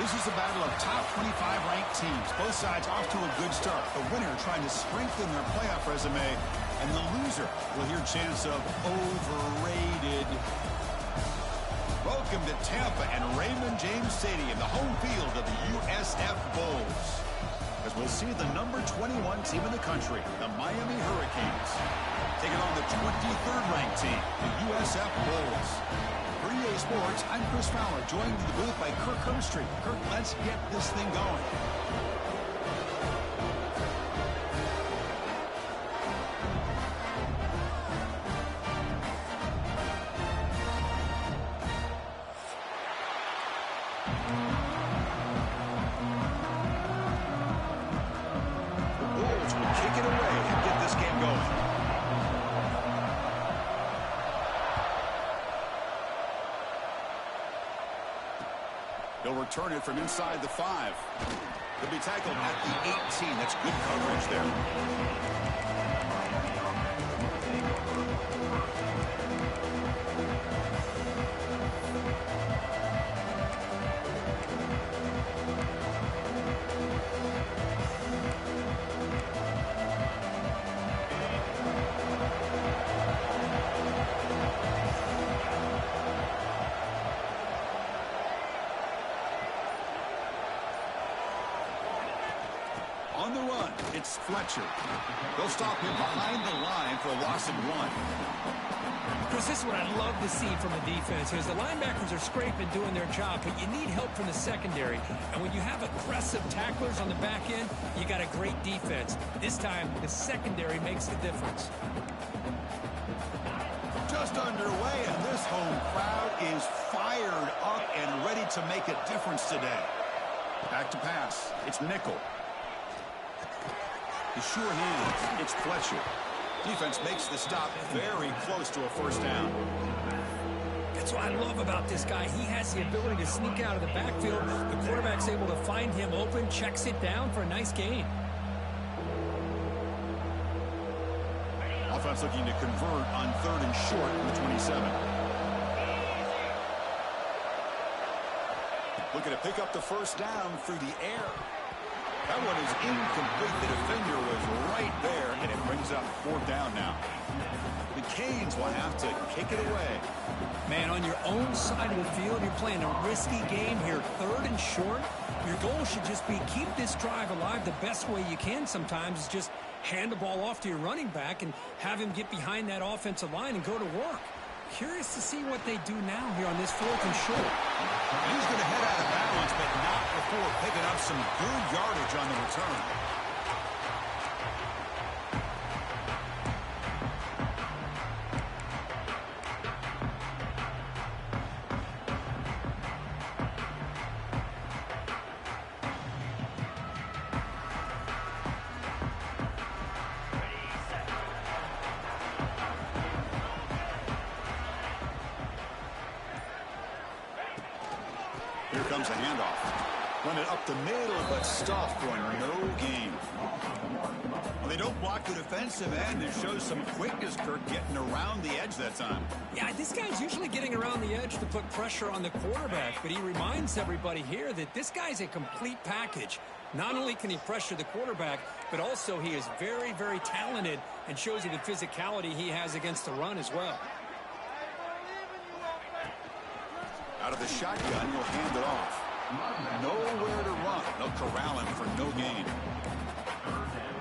This is a battle of top 25 ranked teams. Both sides off to a good start. The winner trying to strengthen their playoff resume, and the loser will hear chants of overrated. Welcome to Tampa and Raymond James Stadium, the home field of the USF Bulls. As we'll see the number 21 team in the country, the Miami Hurricanes, taking on the 23rd ranked team, the USF Bulls. For EA Sports, I'm Chris Fowler, joined in the booth by Kirk Herbstreit. Kirk, let's get this thing going. The Bulls will kick it away and get this game going. They'll return it from inside the 5. They'll be tackled at the 18. That's good coverage there. On the run, it's Fletcher. They'll stop him behind the line for a loss of 1. Chris, this is what I'd love to see from the defense. As the linebackers are scraping, doing their job, but you need help from the secondary. And when you have aggressive tacklers on the back end, you got a great defense. This time, the secondary makes the difference. Just underway, and this home crowd is fired up and ready to make a difference today. Back to pass. It's Nickel. He's sure-handed. It's Fletcher. Defense makes the stop very close to a first down. That's what I love about this guy. He has the ability to sneak out of the backfield. The quarterback's able to find him open, checks it down for a nice gain. Offense looking to convert on 3rd and short from the 27. Looking to pick up the first down through the air. That one is incomplete. The defender was right there, and it brings up fourth down now. The Canes will have to kick it away. Man, on your own side of the field, you're playing a risky game here. Third and short. Your goal should just be keep this drive alive the best way you can sometimes is just hand the ball off to your running back and have him get behind that offensive line and go to work. Curious to see what they do now here on this fourth and short. He's going to head out of balance, but not before picking up some good yardage on the return. Here comes a handoff. Run it up the middle, but stuffed for no gain. Well, they don't block the defensive end. It shows some quickness, Kirk, getting around the edge that time. Yeah, this guy's usually getting around the edge to put pressure on the quarterback, but he reminds everybody here that this guy's a complete package. Not only can he pressure the quarterback, but also he is very, very talented and shows you the physicality he has against the run as well. Out of the shotgun, he'll hand it off. Nowhere to run. They'll corral him for no gain.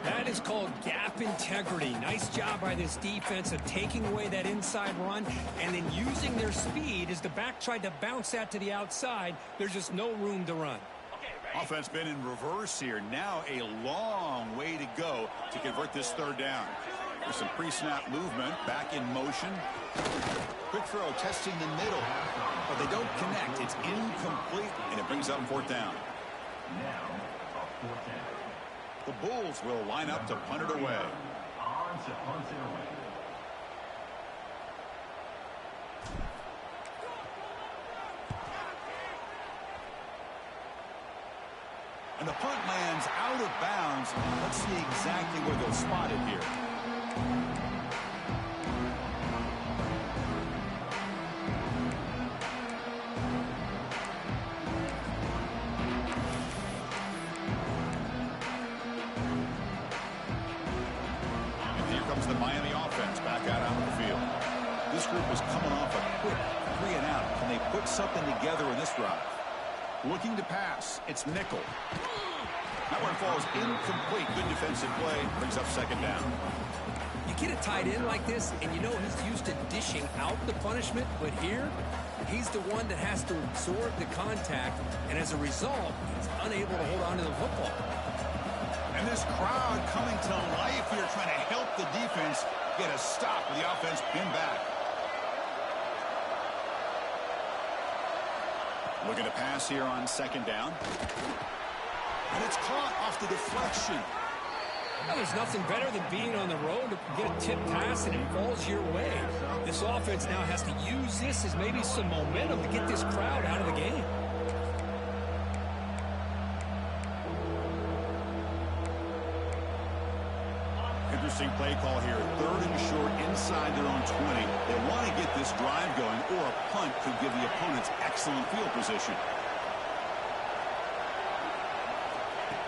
That is called gap integrity. Nice job by this defense of taking away that inside run and then using their speed as the back tried to bounce that to the outside. There's just no room to run. Offense been in reverse here. Now a long way to go to convert this third down. There's some pre-snap movement. Back in motion. Quick throw testing the middle. But they don't connect. It's incomplete, and it brings up fourth down. The Bulls will line up to punt it away. And the punt lands out of bounds. Let's see exactly where they'll spot it here. The Miami offense back out onto the field. This group is coming off a quick 3 and out. Can they put something together in this drive? Looking to pass. It's Nickel. That one falls incomplete. Good defensive play. Brings up second down. You get a tight end like this, and you know he's used to dishing out the punishment, but here, he's the one that has to absorb the contact, and as a result, he's unable to hold on to the football. And this crowd coming to life here, trying to help the defense get a stop with the offense pinned back. Looking to pass here on second down. And it's caught off the deflection. Well, there's nothing better than being on the road to get a tip pass and it falls your way. This offense now has to use this as maybe some momentum to get this crowd out of the game. Interesting play call here. Third and short inside their own 20. They want to get this drive going, or a punt could give the opponents excellent field position.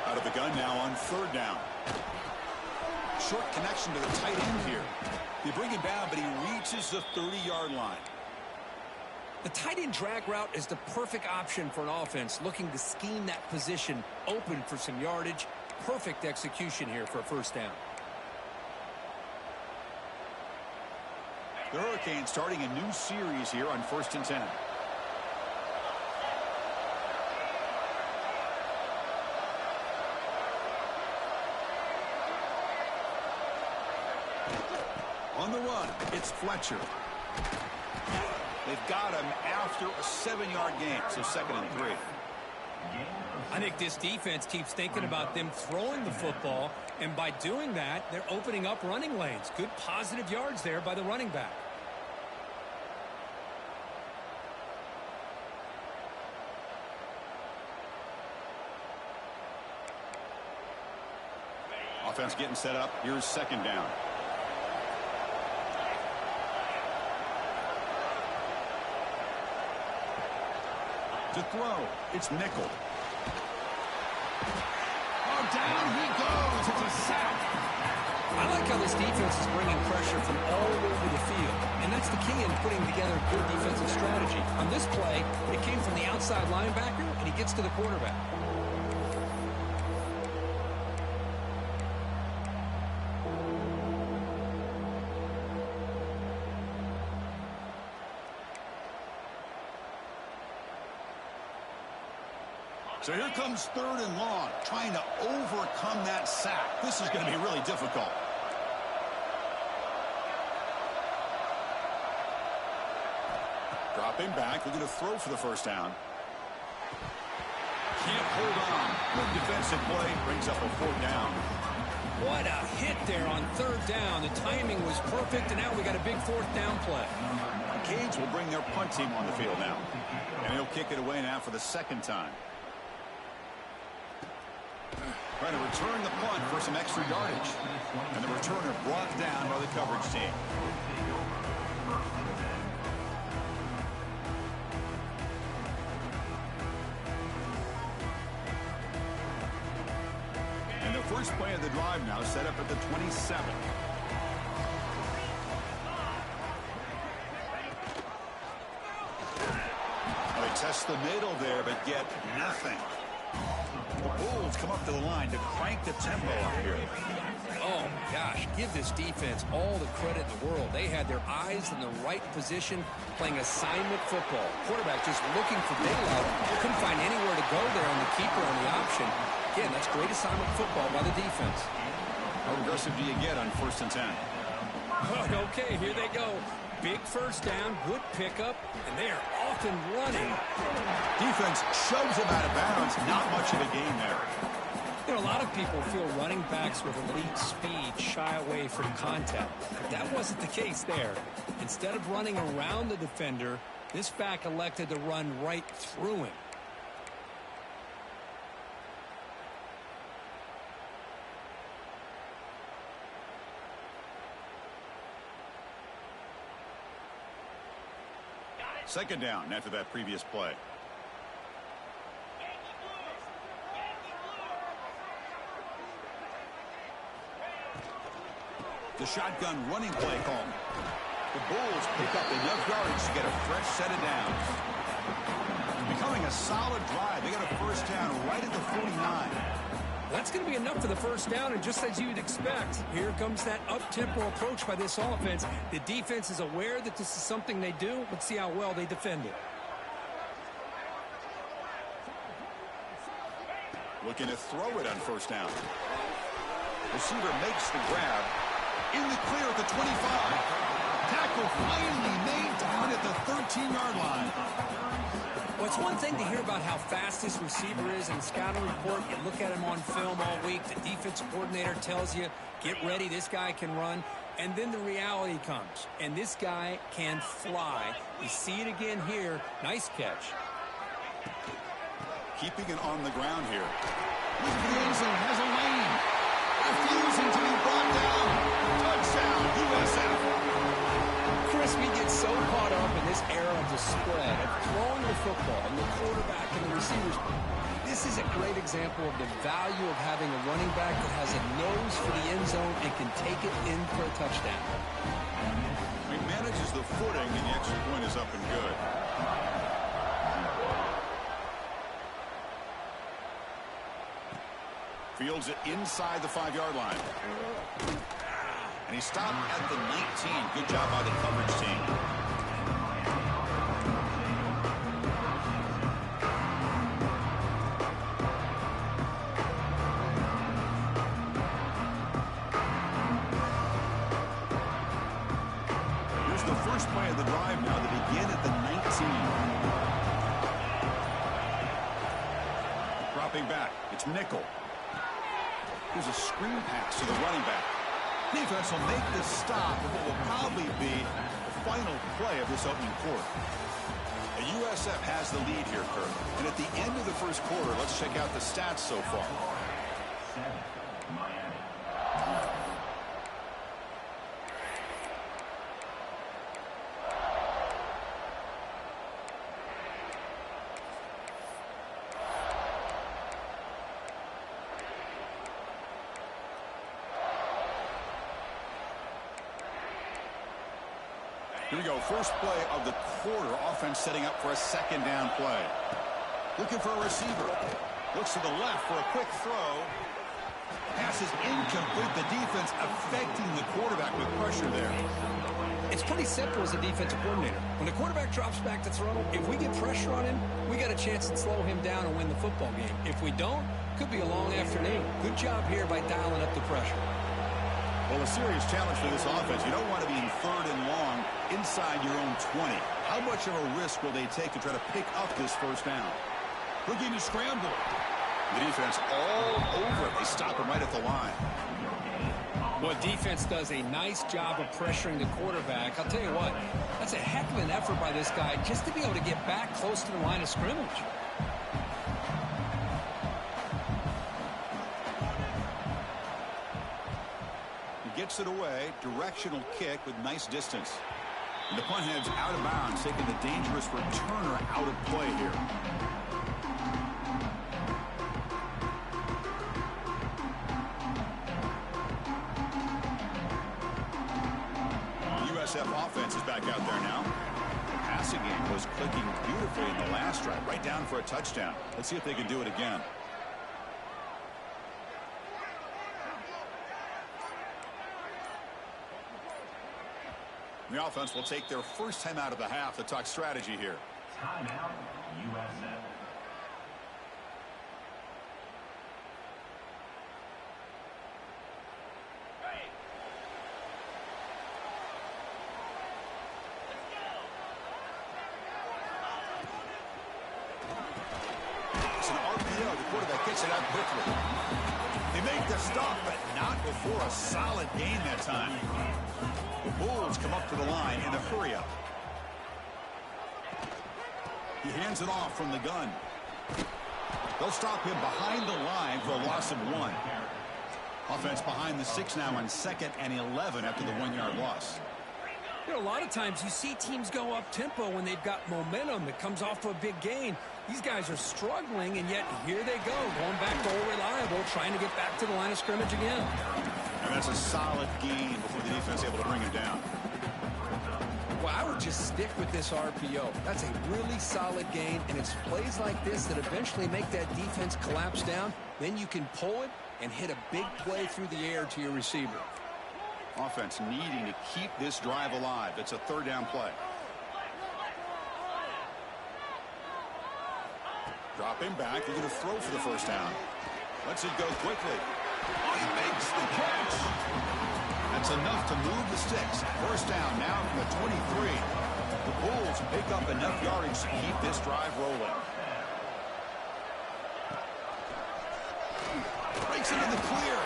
Out of the gun now on third down. Short connection to the tight end here. They bring him down, but he reaches the 30-yard line. The tight end drag route is the perfect option for an offense looking to scheme that position open for some yardage. Perfect execution here for a first down. The Hurricanes starting a new series here on 1st and 10. On the run, it's Fletcher. They've got him after a 7-yard gain, so 2nd and 3. I think this defense keeps thinking about them throwing the football, and by doing that, they're opening up running lanes. Good positive yards there by the running back. Offense getting set up. Here's second down. To throw, it's Nickel. On down he goes. It's a sack. I like how this defense is bringing pressure from all over the field, and that's the key in putting together good defensive strategy. On this play, it came from the outside linebacker, and he gets to the quarterback. So here comes 3rd and long, trying to overcome that sack. This is going to be really difficult. Dropping back, looking to throw for the first down. Can't hold on. Good defensive play, brings up a 4th down. What a hit there on 3rd down. The timing was perfect, and now we got a big 4th down play. The Canes will bring their punt team on the field now. And he'll kick it away now for the 2nd time. Trying to return the punt for some extra yardage. And the returner brought down by the coverage team. And the first play of the drive now set up at the 27. They test the middle there, but get nothing. The Bulls come up to the line to crank the tempo up here. Oh, gosh, give this defense all the credit in the world. They had their eyes in the right position, playing assignment football. Quarterback just looking for daylight. Couldn't find anywhere to go there on the keeper on the option. Again, that's great assignment football by the defense. How aggressive do you get on 1st and 10? Oh, okay, here they go. Big first down, good pickup, and they are off and running. Defense shoves him out of bounds. Not much of a gain there. You know, a lot of people feel running backs with elite speed shy away from contact. But that wasn't the case there. Instead of running around the defender, this back elected to run right through him. Second down after that previous play. The shotgun running play call. The Bulls pick up enough yardage to get a fresh set of downs. Becoming a solid drive. They got a first down right at the 49. That's going to be enough for the first down, and just as you'd expect, here comes that up-tempo approach by this offense. The defense is aware that this is something they do. Let's see how well they defend it. Looking to throw it on first down. Receiver makes the grab. In the clear at the 25. Tackle finally made down at the 13-yard line. Well, it's one thing to hear about how fast this receiver is in the scouting report. You look at him on film all week. The defensive coordinator tells you, get ready, this guy can run. And then the reality comes, and this guy can fly. You see it again here. Nice catch. Keeping it on the ground here. Wilson has a lane. Refusing to be brought down. Touchdown, USF. Chris, we get so caught up in this era of the spread, of throwing the football, and the quarterback and the receivers. This is a great example of the value of having a running back that has a nose for the end zone and can take it in for a touchdown. He manages the footing, and the extra point is up and good. Fields it inside the 5-yard line. And he stopped at the 19. Good job by the coverage team. Here's the first play of the drive now to begin at the 19. Dropping back. It's Nickel. Here's a screen pass to the running back. Defense will make this stop of what will probably be the final play of this opening quarter. The USF has the lead here, Kirk. And at the end of the first quarter, let's check out the stats so far. Here we go. First play of the quarter. Offense setting up for a second down play. Looking for a receiver. Looks to the left for a quick throw. Pass is incomplete. The defense affecting the quarterback with pressure there. It's pretty simple as a defensive coordinator. When the quarterback drops back to throw, if we get pressure on him, we got a chance to slow him down and win the football game. If we don't, could be a long afternoon. Good job here by dialing up the pressure. Well, a serious challenge for this offense. You don't want to be in third and long inside your own 20. How much of a risk will they take to try to pick up this first down? Looking to scramble. The defense all over it. They stop him right at the line. Well, defense does a nice job of pressuring the quarterback. I'll tell you what, that's a heck of an effort by this guy just to be able to get back close to the line of scrimmage. He gets it away. Directional kick with nice distance. And the punt heads out of bounds, taking the dangerous returner out of play here. USF offense is back out there now. The passing game was clicking beautifully in the last drive, right down for a touchdown. Let's see if they can do it again. The offense will take their first time out of the half to talk strategy here. Timeout, USF. It's an RPO. The quarterback gets it out quickly. They make the stop, but not before a solid gain that time. The Bulls come up to the line in a hurry-up. He hands it off from the gun. They'll stop him behind the line for a loss of 1. Offense behind the 6 now on 2nd and 11 after the 1-yard loss. You know, a lot of times you see teams go up-tempo when they've got momentum that comes off of a big gain. These guys are struggling, and yet here they go, going back to old reliable, trying to get back to the line of scrimmage again. And that's a solid gain before the defense is able to bring him down. Well, I would just stick with this RPO. That's a really solid gain, and it's plays like this that eventually make that defense collapse down. Then you can pull it and hit a big play through the air to your receiver. Offense needing to keep this drive alive. It's a 3rd down play. Drop him back. They're going to throw for the first down. Lets it go quickly. Oh, he makes the catch. That's enough to move the sticks. First down now from the 23. The Bulls pick up enough yardage to keep this drive rolling. Breaks it in the clear.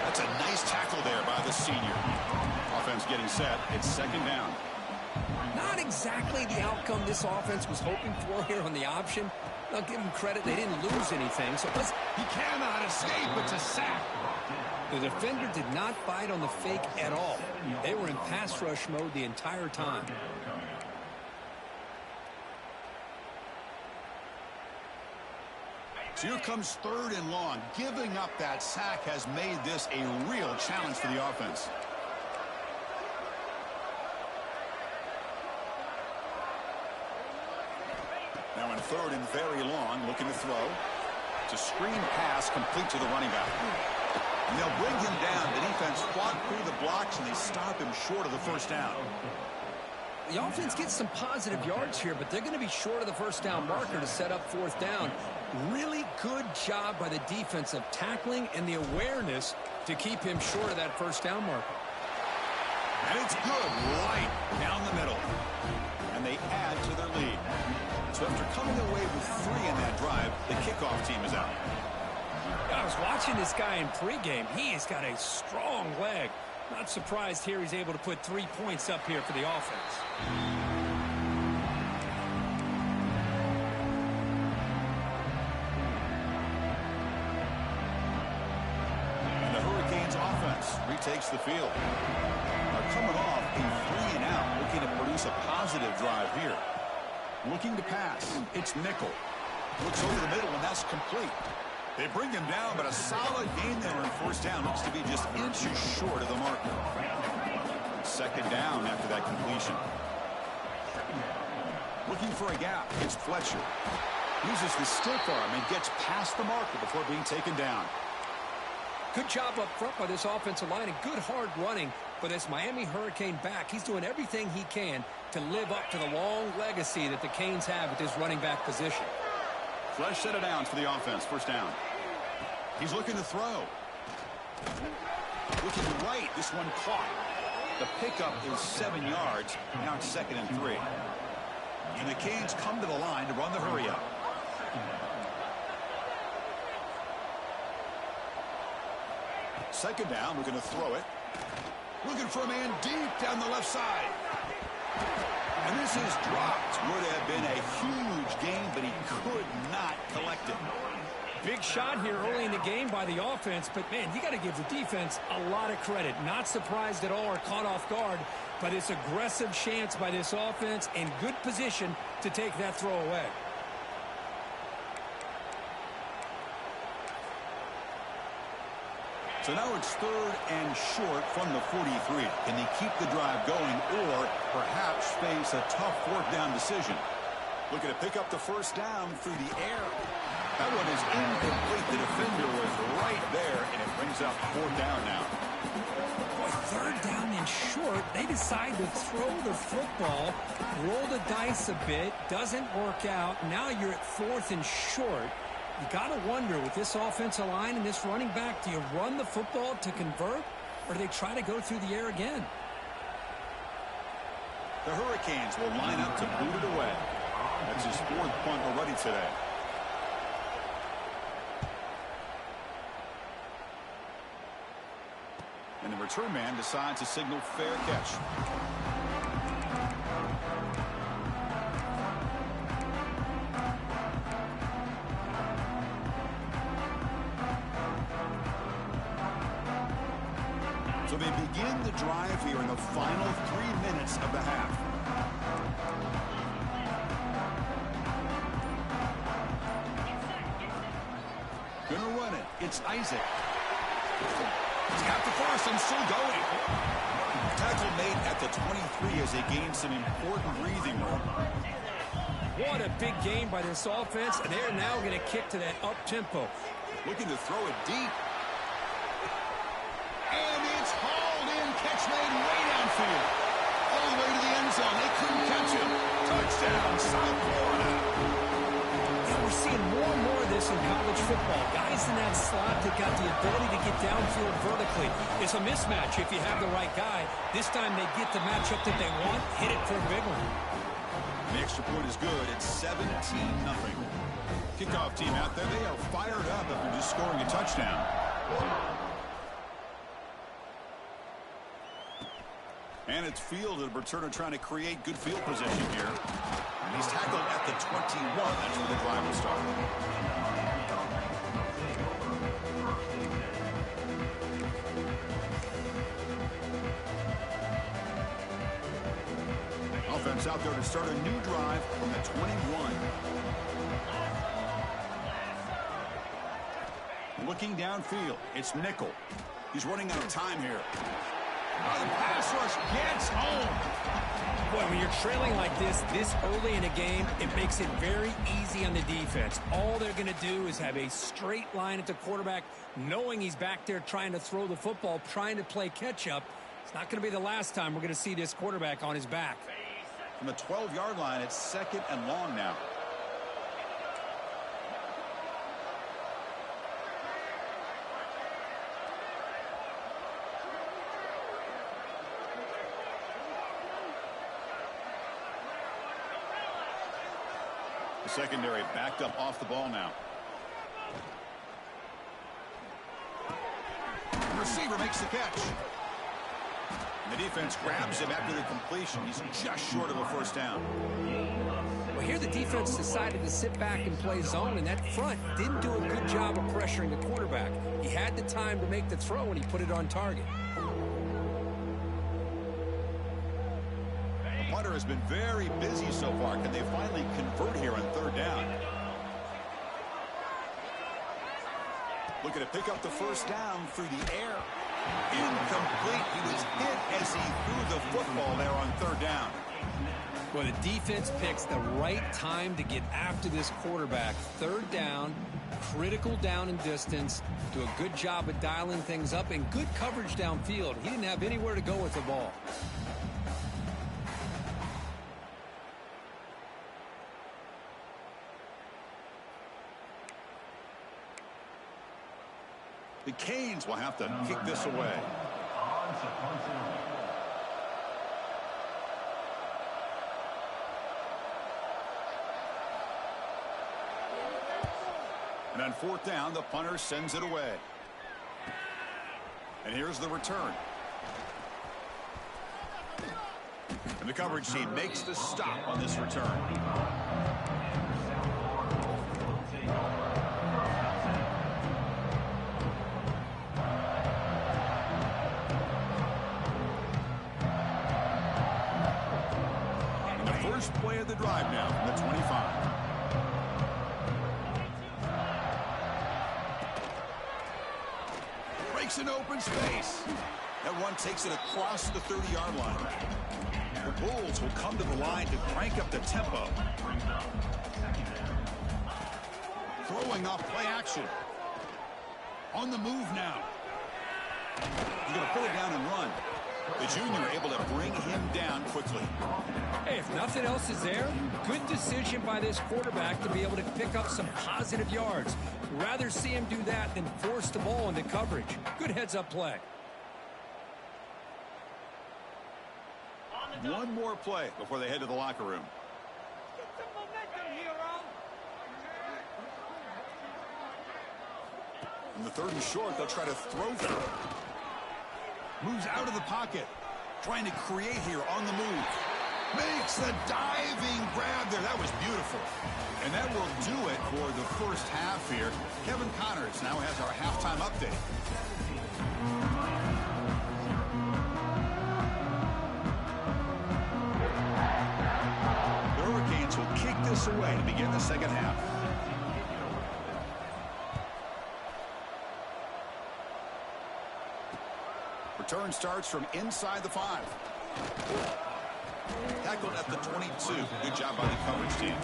That's a nice tackle there by the senior. Offense getting set. It's 2nd down. Not exactly the outcome this offense was hoping for here on the option. I'll give them credit. They didn't lose anything. So He cannot escape. It's a sack. the defender did not bite on the fake at all. They were in pass rush mode the entire time. So here comes 3rd and long. Giving up that sack has made this a real challenge for the offense. Now in 3rd and very long, looking to throw. It's a screen pass complete to the running back. And they'll bring him down. The defense fought through the blocks, and they stop him short of the first down. The offense gets some positive yards here, but they're going to be short of the first down marker to set up 4th down. Really good job by the defense of tackling and the awareness to keep him short of that first down marker. And it's good right down the middle. And they add to their lead. So after coming away with 3 in that drive, the kickoff team is out. I was watching this guy in pregame. He has got a strong leg. Not surprised here he's able to put 3 points up here for the offense. And the Hurricanes offense retakes the field. They're coming off a 3 and out, looking to produce a positive drive here. Looking to pass. It's Nickel. Looks over the middle, and that's complete. They bring him down, but a solid gain there on 1st down. Looks to be just inches short of the marker. 2nd down after that completion. Looking for a gap. It's Fletcher. Uses the stiff arm and gets past the marker before being taken down. Good job up front by this offensive line and good hard running for this Miami Hurricane back. He's doing everything he can to live up to the long legacy that the Canes have at this running back position. Fresh set of downs for the offense. First down. He's looking to throw. Looking right. This one caught. The pickup is 7 yards. Now it's 2nd and 3. And the Canes come to the line to run the hurry up. Second down, we're going to throw it. Looking for a man deep down the left side. And this is dropped. Would have been a huge gain, but he could not collect it. Big shot here early in the game by the offense, but man, you got to give the defense a lot of credit. Not surprised at all or caught off guard, but it's aggressive chance by this offense and good position to take that throw away. So now it's 3rd and short from the 43. Can they keep the drive going or perhaps face a tough 4th down decision? Looking to pick up the first down through the air. That one is incomplete. The defender was right there, and it brings up 4th down now. Boy, 3rd down and short. They decide to throw the football, roll the dice a bit, doesn't work out. Now you're at 4th and short. You got to wonder, with this offensive line and this running back, do you run the football to convert, or do they try to go through the air again? The Hurricanes will line up to boot it away. That's his 4th punt already today. And the return man decides to signal fair catch. So they begin the drive here in the final 3 minutes of the half. Gonna run it. It's Isaac. He's got the first and still going. Tackle made at the 23 as they gain some important breathing room. What a big game by this offense, and they're now going to kick to that up-tempo. Looking to throw it deep. And it's hauled in. Catch made way downfield. All the way to the end zone. They couldn't catch him. Touchdown, South Florida. Yeah, we're seeing more and more of this in college football. Guys in that slot that got the ability to get downfield vertically. It's a mismatch if you have the right guy. This time they get the matchup that they want, hit it for a big one. The extra point is good. It's 17-0. Kickoff team out there. They are fired up after just scoring a touchdown. And it's field and returner trying to create good field position here. And he's tackled at the 21. That's where the drive will start. Offense out there to start a new drive from the 21. Looking downfield, it's Nickel. He's running out of time here. Oh, the pass rush gets home. Boy, when you're trailing like this early in a game, it makes it very easy on the defense. All they're going to do is have a straight line at the quarterback, knowing he's back there trying to throw the football, trying to play catch-up. It's not going to be the last time we're going to see this quarterback on his back. From the 12-yard line, it's 2nd and long now. The secondary backed up off the ball now. The receiver makes the catch. And the defense grabs him after the completion. He's just short of a first down. Well, here the defense decided to sit back and play zone, and that front didn't do a good job of pressuring the quarterback. He had the time to make the throw, and he put it on target. The punter has been very busy so far. Can they finally convert here on 3rd down? Looking to pick up the first down through the air. Incomplete. He was hit as he threw the football there on 3rd down. Well, the defense picks the right time to get after this quarterback. Third down, critical down and distance. Do a good job of dialing things up and good coverage downfield. He didn't have anywhere to go with the ball. The Canes will have to kick this away. And on fourth down, the punter sends it away. And here's the return. And the coverage team makes the stop on this return. And the first play of the drive now from the 25. An open space. That one takes it across the 30-yard line. The Bulls will come to the line to crank up the tempo. Throwing off play action. On the move now. He's going to pull it down and run. The junior able to bring him down quickly. Hey, if nothing else is there, good decision by this quarterback to be able to pick up some positive yards. Rather see him do that than force the ball into coverage. Good heads-up play. One more play before they head to the locker room. Get some momentum here, Al. In the third and short, they'll try to throw through. Moves out of the pocket. Trying to create here on the move. Makes the diving grab there. That was beautiful. And that will do it for the first half here. Kevin Connors now has our halftime update. The Hurricanes will kick this away to begin the second half. Return starts from inside the 5. Tackled at the 22. Good job by the coverage team.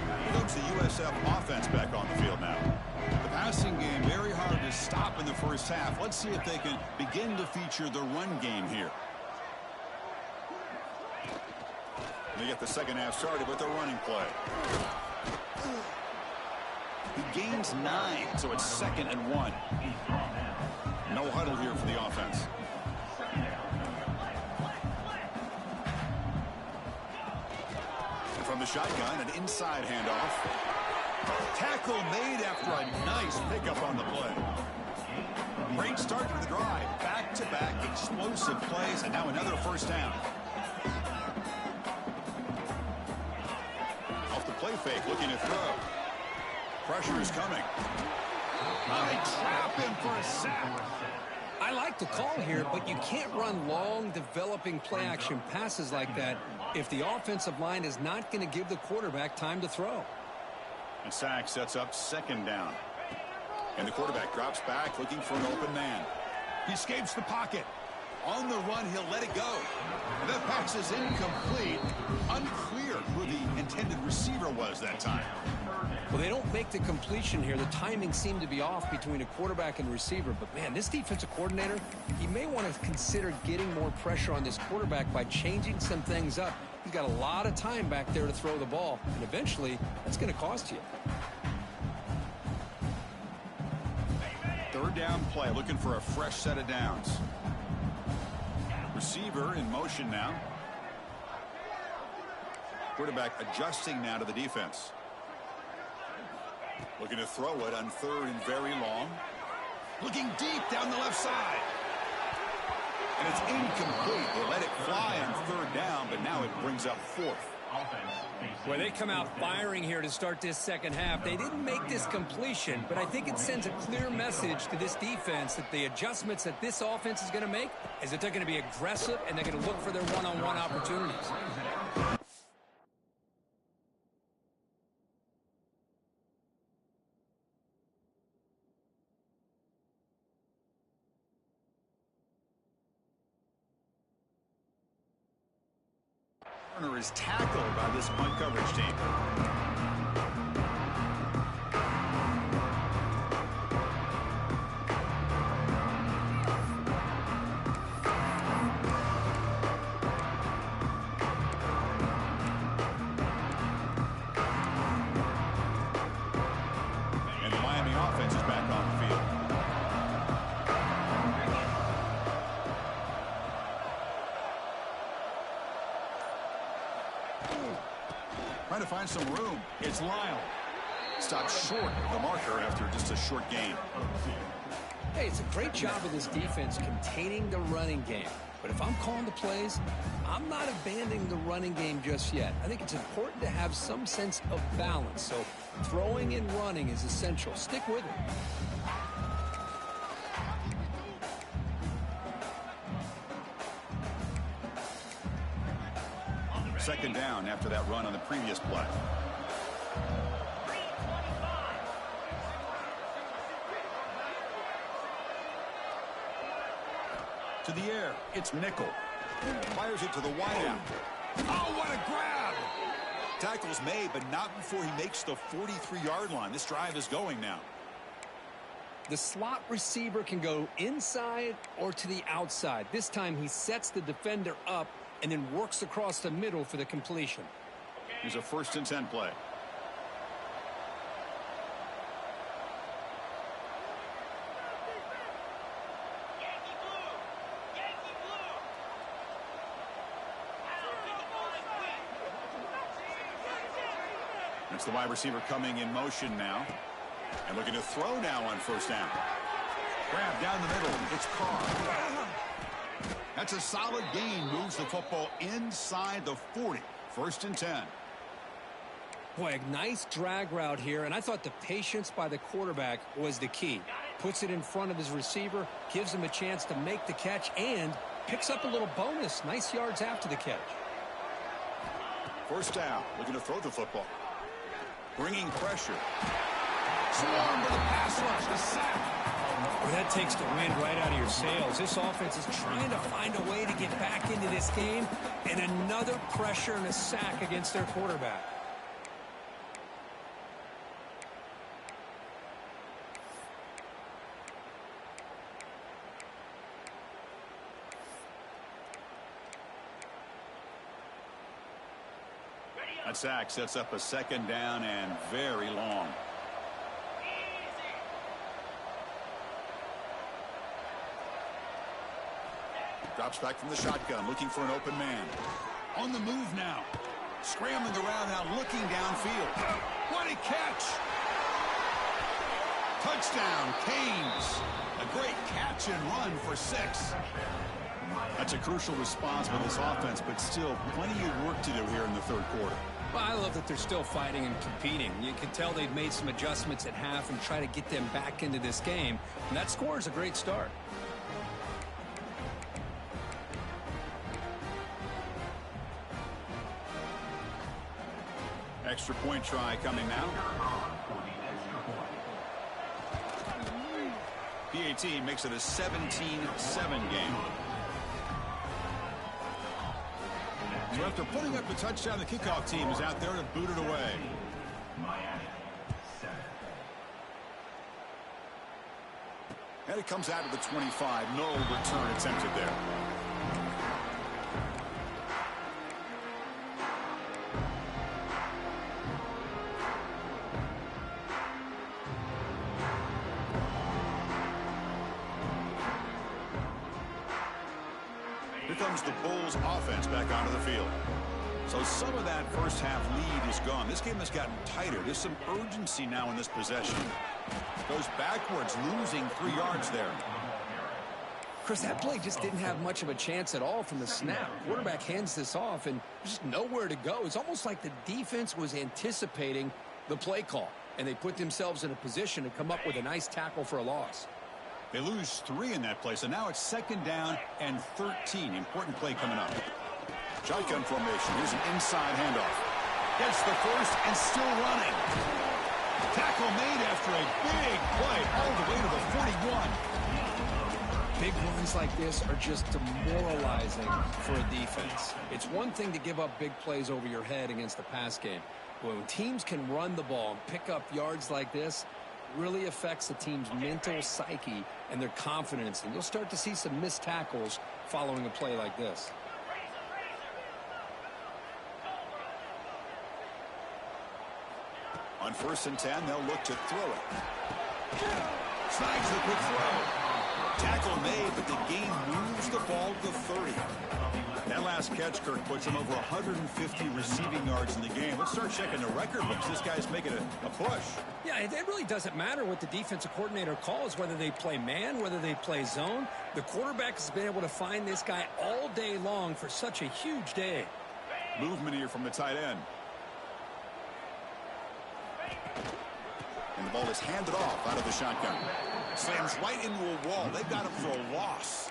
Here comes the USF offense back on the field now. The passing game very hard to stop in the first half. Let's see if they can begin to feature the run game here. They get the second half started with a running play. He gains 9, so it's 2nd and 1. No huddle here for the offense. And from the shotgun, an inside handoff. Tackle made after a nice pickup on the play. Great start to the drive. Back-to-back explosive plays, and now another first down. Play fake, looking to throw. Pressure is coming. They trap him for a sack. I like the call here, but you can't run long, developing play-action passes like that if the offensive line is not going to give the quarterback time to throw. And sack sets up 2nd down. And the quarterback drops back, looking for an open man. He escapes the pocket. On the run, he'll let it go. And that pass is incomplete. Unclear who the intended receiver was that time. Well, they don't make the completion here. The timing seemed to be off between a quarterback and receiver. But, man, this defensive coordinator, he may want to consider getting more pressure on this quarterback by changing some things up. He's got a lot of time back there to throw the ball. And eventually, that's going to cost you. Third down play, looking for a fresh set of downs. Receiver in motion now. Quarterback adjusting now to the defense. Looking to throw it on 3rd and very long. Looking deep down the left side. And it's incomplete. They let it fly on 3rd down, but now it brings up 4th. Well, they come out firing here to start this second half. They didn't make this completion, but I think it sends a clear message to this defense that the adjustments that this offense is going to make is that they're going to be aggressive and they're going to look for their one-on-one opportunities. Turner is tackled by this punt coverage team. And the Miami offense is back on the field. Trying to find some room. It's Lyle. Stopped short of the marker after just a short gain. Hey, it's a great job of this defense containing the running game. But if I'm calling the plays, I'm not abandoning the running game just yet. I think it's important to have some sense of balance. So throwing and running is essential. Stick with it. Second down after that run on the previous play. To the air, it's Nickel. Fires it to the wideout. Oh, what a grab! Tackle's made, but not before he makes the 43-yard line. This drive is going now. The slot receiver can go inside or to the outside. This time he sets the defender up and then works across the middle for the completion. Here's a 1st and 10 play. That's the wide receiver coming in motion now. And looking to throw now on 1st down. Grab down the middle. It's Carr. That's a solid gain. Moves the football inside the 40. 1st and 10. Boy, a nice drag route here, and I thought the patience by the quarterback was the key. Puts it in front of his receiver, gives him a chance to make the catch, and picks up a little bonus. Nice yards after the catch. 1st down. Looking to throw the football. Bringing pressure. Swarm with a pass rush. The sack. Well, that takes the wind right out of your sails. This offense is trying to find a way to get back into this game, and another pressure and a sack against their quarterback. That sack sets up a 2nd down and very long. Drops back from the shotgun, looking for an open man. On the move now. Scrambling around now, looking downfield. What a catch! Touchdown, Canes. A great catch and run for 6. That's a crucial response by this offense, but still plenty of work to do here in the 3rd quarter. Well, I love that they're still fighting and competing. You can tell they've made some adjustments at half and try to get them back into this game. And that score is a great start. Extra point try coming now. PAT makes it a 17-7 game. So after putting up the touchdown, the kickoff team is out there to boot it away. And it comes out of the 25. No return attempted there. Here comes the Bulls offense back onto the field. So some of that 1st half lead is gone. This game has gotten tighter. There's some urgency now in this possession. Goes backwards, losing 3 yards there. Chris, that play just didn't have much of a chance at all from the snap. Quarterback hands this off and just nowhere to go. It's almost like the defense was anticipating the play call, and they put themselves in a position to come up with a nice tackle for a loss. They lose 3 in that play, so now it's 2nd down and 13. Important play coming up. Shotgun formation. Here's an inside handoff. Gets the 1st and still running. Tackle made after a big play all the way to the 41. Big runs like this are just demoralizing for a defense. It's one thing to give up big plays over your head against the pass game. But when teams can run the ball and pick up yards like this, it really affects the team's mental psyche and their confidence. And you'll start to see some missed tackles following a play like this. On 1st and 10, they'll look to throw it. Snags the quick throw. Tackle made, but the gain moves the ball to the 30. That last catch, Kirk, puts him over 150 receiving yards in the game. Let's start checking the record books. This guy's making a push. Yeah, it really doesn't matter what the defensive coordinator calls, whether they play man, whether they play zone. The quarterback has been able to find this guy all day long for such a huge day. Movement here from the tight end. And the ball is handed off out of the shotgun. Slams right into a wall. They've got him for a loss.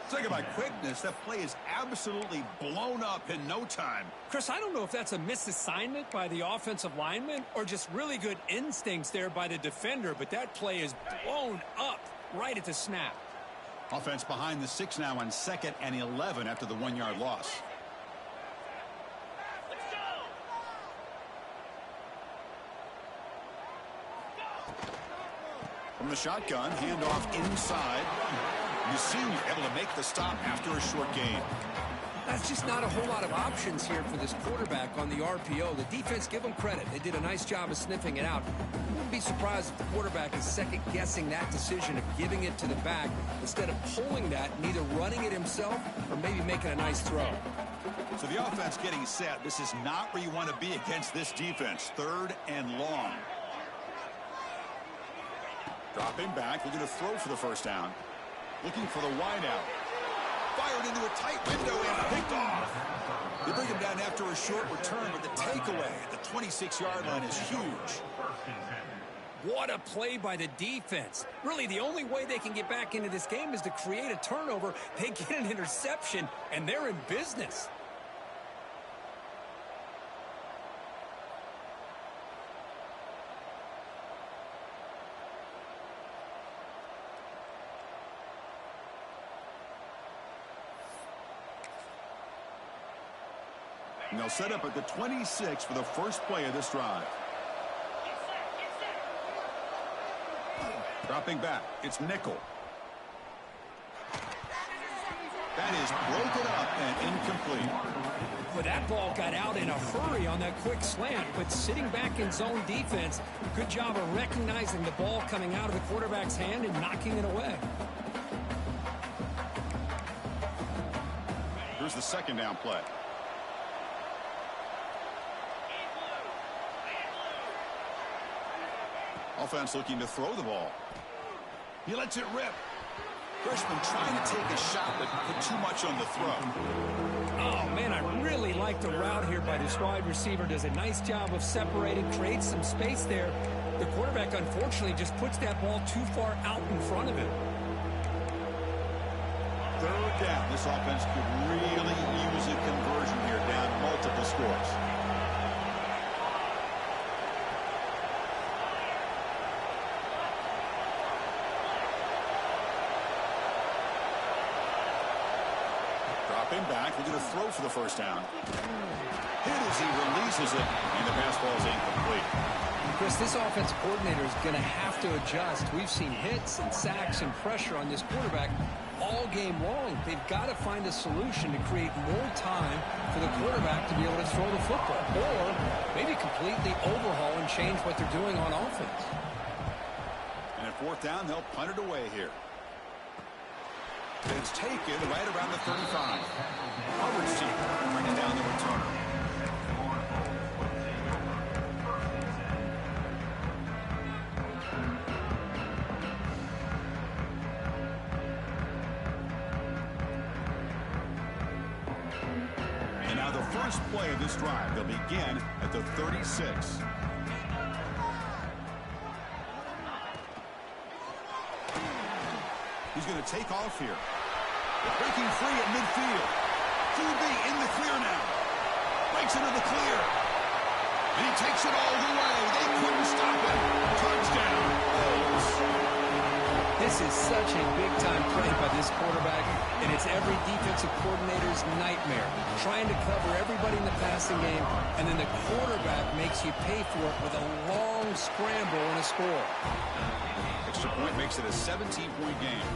Think about quickness. That play is absolutely blown up in no time. Chris, I don't know if that's a misassignment by the offensive lineman or just really good instincts there by the defender, but that play is blown up right at the snap. Offense behind the 6 now on 2nd and 11 after the 1-yard loss. From the shotgun, handoff inside. Mussini able to make the stop after a short gain. That's just not a whole lot of options here for this quarterback on the RPO. The defense, give them credit. They did a nice job of sniffing it out. You wouldn't be surprised if the quarterback is second-guessing that decision of giving it to the back instead of pulling that and either running it himself or maybe making a nice throw. So the offense getting set. This is not where you want to be against this defense. 3rd and long. Dropping back, looking to throw for the first down. Looking for the wideout. Fired into a tight window and picked off. They bring him down after a short return, but the takeaway at the 26-yard line is huge. What a play by the defense. Really, the only way they can get back into this game is to create a turnover. They get an interception, and they're in business. And they'll set up at the 26 for the first play of this drive. Dropping back, it's nickel. That is broken up and incomplete. But that ball got out in a hurry on that quick slant, but sitting back in zone defense, good job of recognizing the ball coming out of the quarterback's hand and knocking it away. Here's the 2nd down play. Offense looking to throw the ball. He lets it rip. Freshman trying to take a shot, but put too much on the throw. Oh, man, I really like the route here by this wide receiver. Does a nice job of separating, creates some space there. The quarterback, unfortunately, just puts that ball too far out in front of him. 3rd down. This offense could really use a conversion here, down multiple scores. Back, we're going to throw for the first down. Hit as he releases it, and the pass ball is incomplete. Chris, this offensive coordinator is going to have to adjust. We've seen hits and sacks and pressure on this quarterback all game long. They've got to find a solution to create more time for the quarterback to be able to throw the football, or maybe completely overhaul and change what they're doing on offense. And at 4th down, they'll punt it away here. It's taken right around the 35. Hubbard's team bringing down the returner. And now the first play of this drive, they'll begin at the 36. He's going to take off here. Breaking free at midfield. QB in the clear now. Breaks into the clear. And he takes it all the way. They couldn't stop him. Touchdown. Bulls. This is such a big-time play by this quarterback, and it's every defensive coordinator's nightmare. Trying to cover everybody in the passing game, and then the quarterback makes you pay for it with a long scramble and a score. Extra point makes it a 17-point game.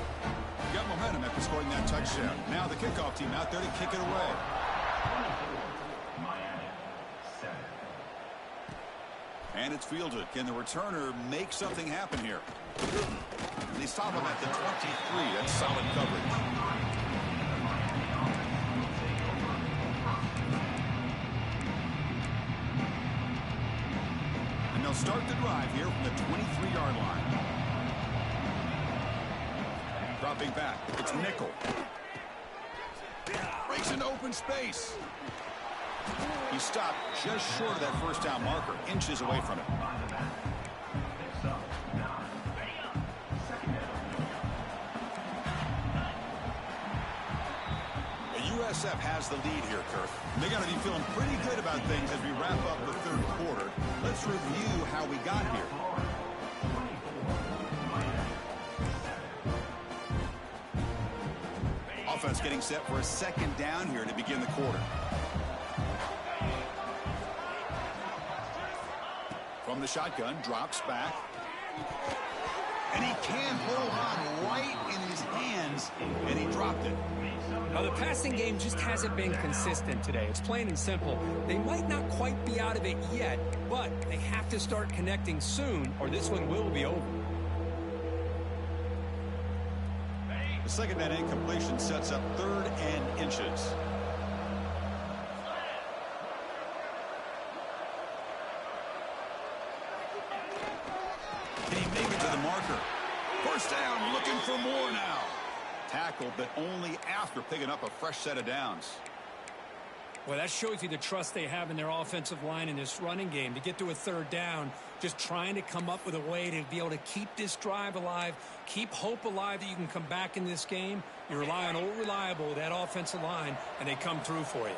Got momentum after scoring that touchdown. Now the kickoff team out there to kick it away. And it's fielded. Can the returner make something happen here? They stop him at the 23. That's solid coverage. And they'll start the drive here from the 23-yard line. Dropping back. It's Nickel. Breaks into open space. He stopped just short of that first down marker, inches away from it. The USF has the lead here, Kirk. They got to be feeling pretty good about things as we wrap up the third quarter. Let's review how we got here. Offense getting set for a second down here to begin the quarter. From the shotgun, drops back. And he can't hold on right in his hands, and he dropped it. Now, the passing game just hasn't been consistent today. It's plain and simple. They might not quite be out of it yet, but they have to start connecting soon, or this one will be over. The second down incompletion sets up 3rd and inches. Can he make it to the marker? First down, looking for more now. Tackle, but only after picking up a fresh set of downs. Well, that shows you the trust they have in their offensive line in this running game. To get to a 3rd down, just trying to come up with a way to be able to keep this drive alive, keep hope alive that you can come back in this game. You rely on Old Reliable with that offensive line, and they come through for you.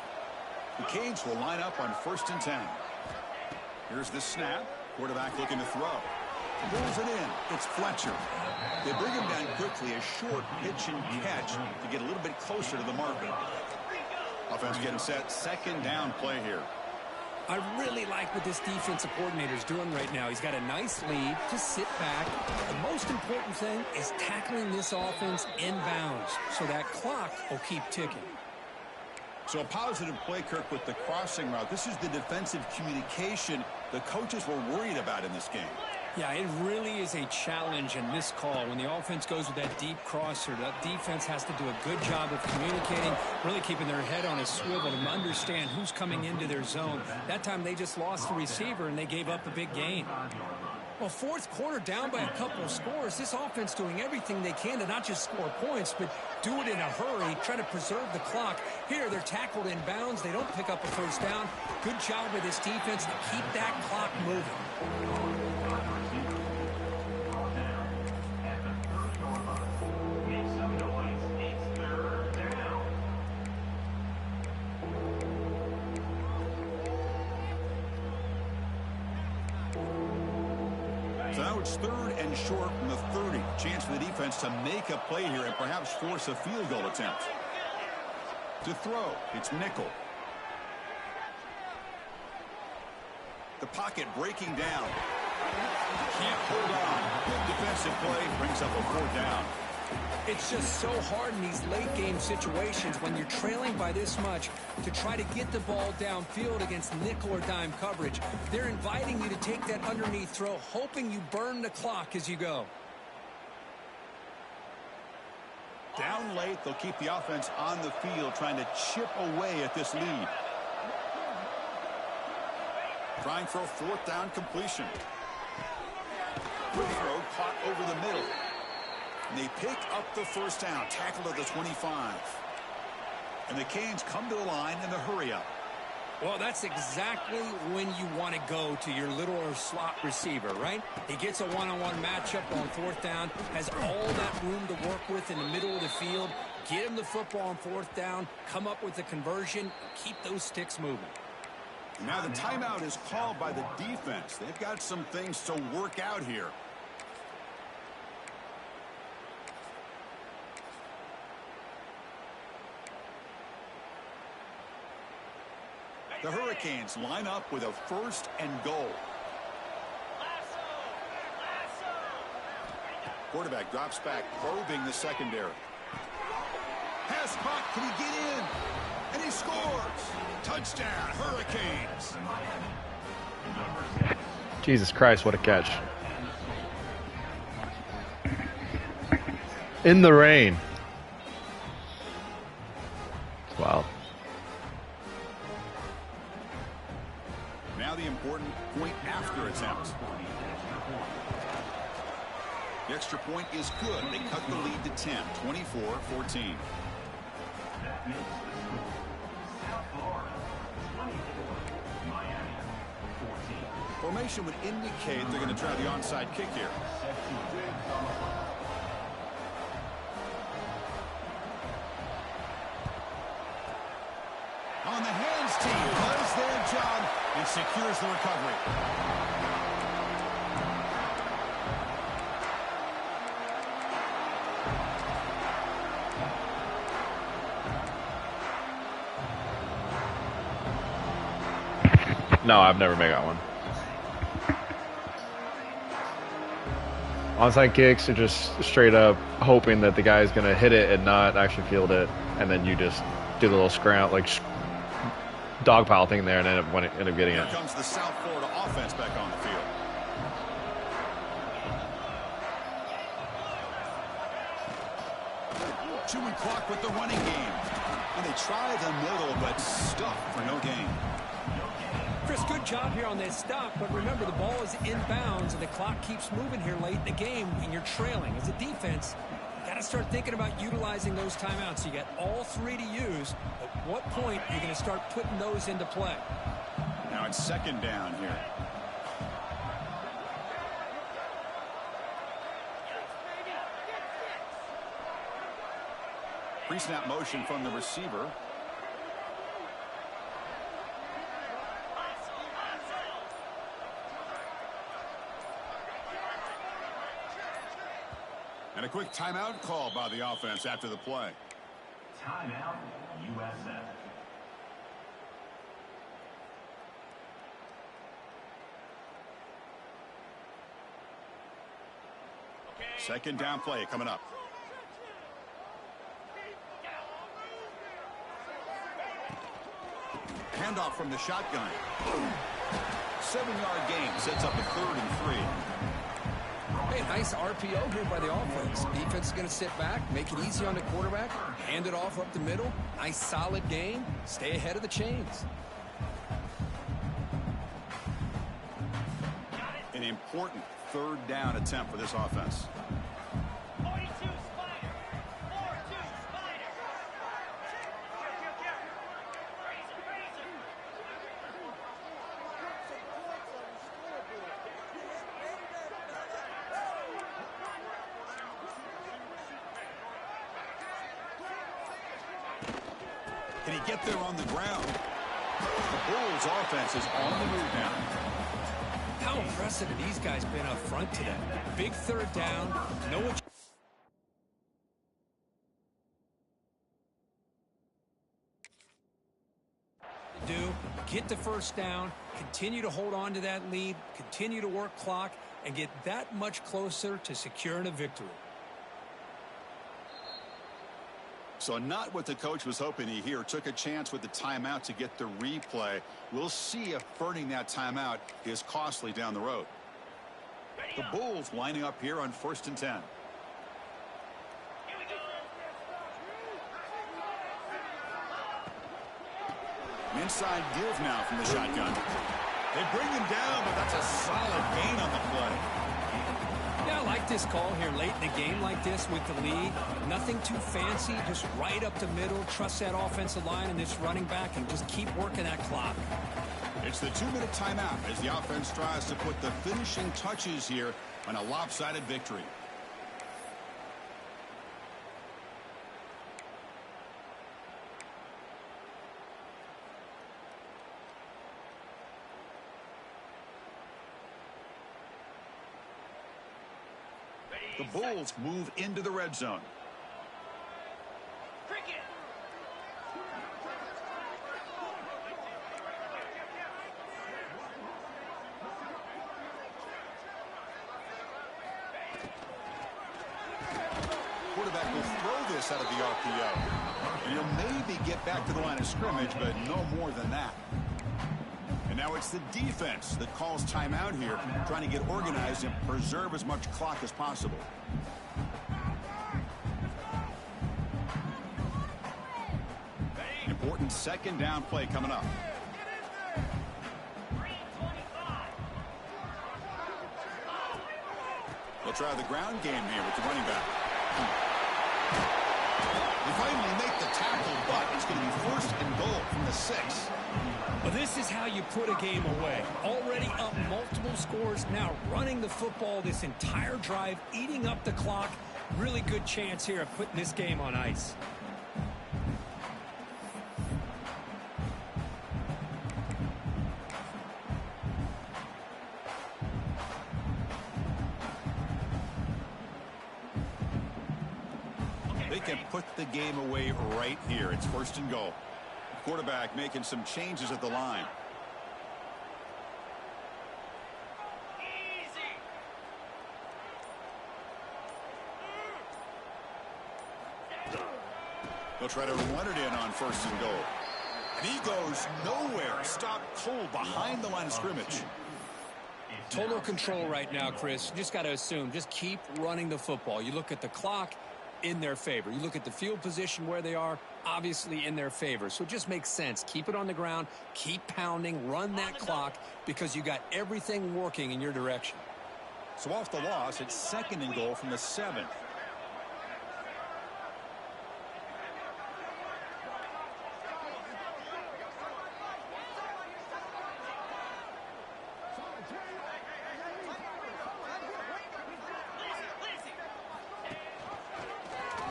The Canes will line up on 1st and 10. Here's the snap. Quarterback looking to throw. Pulls it in. It's Fletcher. They bring him down quickly. A short pitch and catch to get a little bit closer to the marker. Offense getting set. Second down play here. I really like what this defensive coordinator is doing right now. He's got a nice lead. Just sit back. The most important thing is tackling this offense inbounds so that clock will keep ticking. So a positive play, Kirk, with the crossing route. This is the defensive communication the coaches were worried about in this game. Yeah, it really is a challenge in this call. When the offense goes with that deep crosser, that defense has to do a good job of communicating, really keeping their head on a swivel to understand who's coming into their zone. That time they just lost the receiver and they gave up a big gain. Well, 4th quarter down by a couple of scores. This offense doing everything they can to not just score points, but do it in a hurry, try to preserve the clock. Here, they're tackled in bounds. They don't pick up a first down. Good job with this defense to keep that clock moving. So now it's 3rd and short from the 30. Chance for the defense to make a play here and perhaps force a field goal attempt. To throw, it's Nickel. The pocket breaking down. Can't hold on. Good defensive play brings up a 4th down. It's just so hard in these late-game situations when you're trailing by this much to try to get the ball downfield against nickel or dime coverage. They're inviting you to take that underneath throw, hoping you burn the clock as you go. Down late, they'll keep the offense on the field trying to chip away at this lead. Trying for a 4th down completion. Quick throw caught over the middle. And they pick up the first down, tackle at the 25. And the Canes come to the line in the hurry up. Well, that's exactly when you want to go to your little or slot receiver, right? He gets a one-on-one matchup on 4th down, has all that room to work with in the middle of the field. Get him the football on 4th down, come up with the conversion, keep those sticks moving. Now the timeout is called by the defense. They've got some things to work out here. The Hurricanes line up with a 1st and goal. Quarterback drops back, probing the secondary. Pass caught. Can he get in? And he scores. Touchdown, Hurricanes. Jesus Christ, what a catch. In the rain. It's wild. Now the important point after attempt. The extra point is good. They cut the lead to 10, 24-14. Formation would indicate they're going to try the onside kick here. On the hands, team does their job and secures the recovery. No, I've never made that one. Onside kicks are just straight up hoping that the guy's going to hit it and not actually field it. And then you just do the little scramble, like dog pile thing there and end up getting it. Here comes the South Florida offense back on the field. Chewing clock with the running game. And they try the middle, but stuffed for no gain. Chris, good job here on that stop, but remember the ball is inbounds and the clock keeps moving here late in the game and you're trailing. As a defense, you got to start thinking about utilizing those timeouts. You got all 3 to use. At what point are you going to start putting those into play? Now it's 2nd down here. Pre-snap motion from the receiver. And a quick timeout call by the offense after the play. Timeout, USF. Second down play coming up. Handoff from the shotgun. 7-yard gain sets up a 3rd and 3. Hey, nice RPO here by the offense. Defense is going to sit back, make it easy on the quarterback, hand it off up the middle. Nice solid game. Stay ahead of the chains. An important 3rd down attempt for this offense. 42 Spider. 4-2 Spider. Can he get there on the ground? The Bulls offense is on the move now. How impressive have these guys been up front today? Big 3rd down. Know what you do. Get the 1st down. Continue to hold on to that lead. Continue to work clock and get that much closer to securing a victory. So not what the coach was hoping to hear. Took a chance with the timeout to get the replay. We'll see if burning that timeout is costly down the road. The Bulls lining up here on 1st and 10. An inside give now from the shotgun. They bring him down, but that's a solid gain on the play. Yeah, I like this call here late in the game like this with the lead. Nothing too fancy, just right up the middle. Trust that offensive line and this running back and just keep working that clock. It's the 2-minute timeout as the offense tries to put the finishing touches here on a lopsided victory. The Bulls move into the red zone. radius out of the RPO. And he'll maybe get back to the line of scrimmage, but no more than that. And now it's the defense that calls timeout here, trying to get organized and preserve as much clock as possible. Important second down play coming up. They'll try the ground game here with the running back. They finally make the tackle, but it's going to be first and goal from the 6. Well, this is how you put a game away. Already up multiple scores, now running the football this entire drive, eating up the clock. Really good chance here of putting this game on ice. They can put the game away right here. It's first and goal. Quarterback making some changes at the line. They'll try to run it in on first and goal. And he goes nowhere. Stop cold behind the line of scrimmage. Total control right now, Chris. You just got to assume, just keep running the football. You look at the clock, in their favor. You look at the field position where they are, obviously in their favor. So it just makes sense. Keep it on the ground, keep pounding, run that clock, because you got everything working in your direction. So off the loss, it's second and goal from the 7.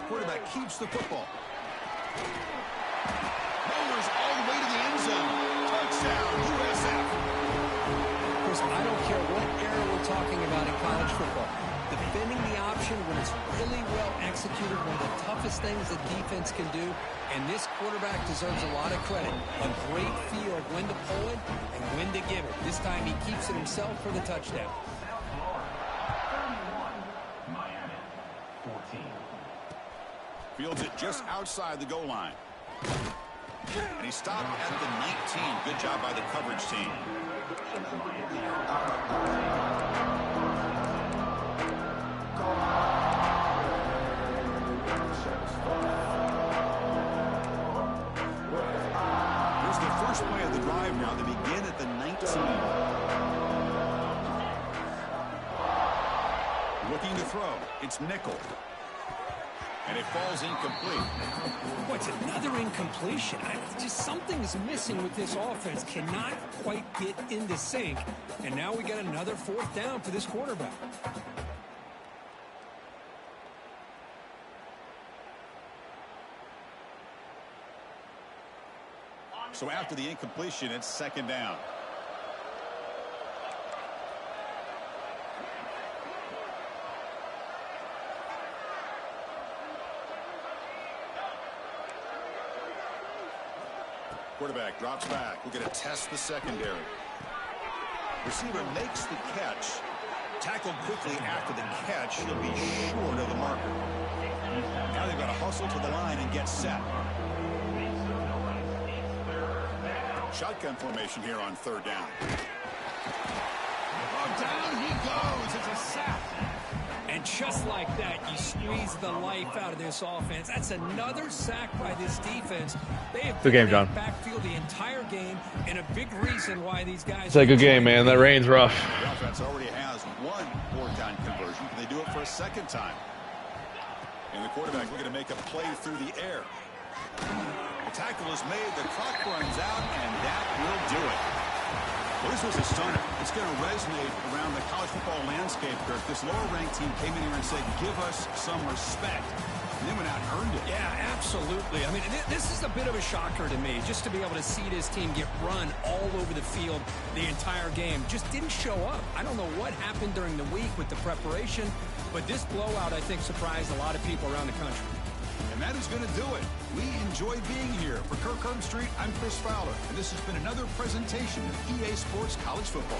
Quarterback keeps the football. Lowers all the way to the end zone. Touchdown, USF. Chris, I don't care what era we're talking about in college football. Defending the option when it's really well executed, one of the toughest things that defense can do, and this quarterback deserves a lot of credit. A great feel of when to pull it and when to give it. This time he keeps it himself for the touchdown. Fields it just outside the goal line. And he stopped at the 19. Good job by the coverage team. Here's the first play of the drive now. They begin at the 19. Looking to throw. It's Nickel. And it falls incomplete. What's another incompletion? Just something's missing with this offense. Cannot quite get into sync. And now we got another fourth down for this quarterback. So after the incompletion, it's second down. Quarterback drops back. We're going to test the secondary. Receiver makes the catch. Tackled quickly after the catch. He'll be short of the marker. Now they've got to hustle to the line and get set. Shotgun formation here on third down. Oh, down he goes. It's a sack. And just like that, you squeeze the life out of this offense. That's another sack by this defense. They have good game, John. Backfield the entire game, and a big reason why these guys. It's a good game, man. That rain's rough. The offense already has one fourth-down conversion. Can they do it for a second time? And the quarterback looking to make a play through the air. The tackle is made. The clock runs out, and that will do it. Well, this was a stunner. It's going to resonate around the college football landscape, Kirk. This lower-ranked team came in here and said, give us some respect. And they went out and earned it. Yeah, absolutely. I mean, this is a bit of a shocker to me, just to be able to see this team get run all over the field the entire game. Just didn't show up. I don't know what happened during the week with the preparation, but this blowout, I think, surprised a lot of people around the country. And that is going to do it. We enjoyed being here. For Kirk Herbstreit, I'm Chris Fowler, and this has been another presentation of EA Sports College Football.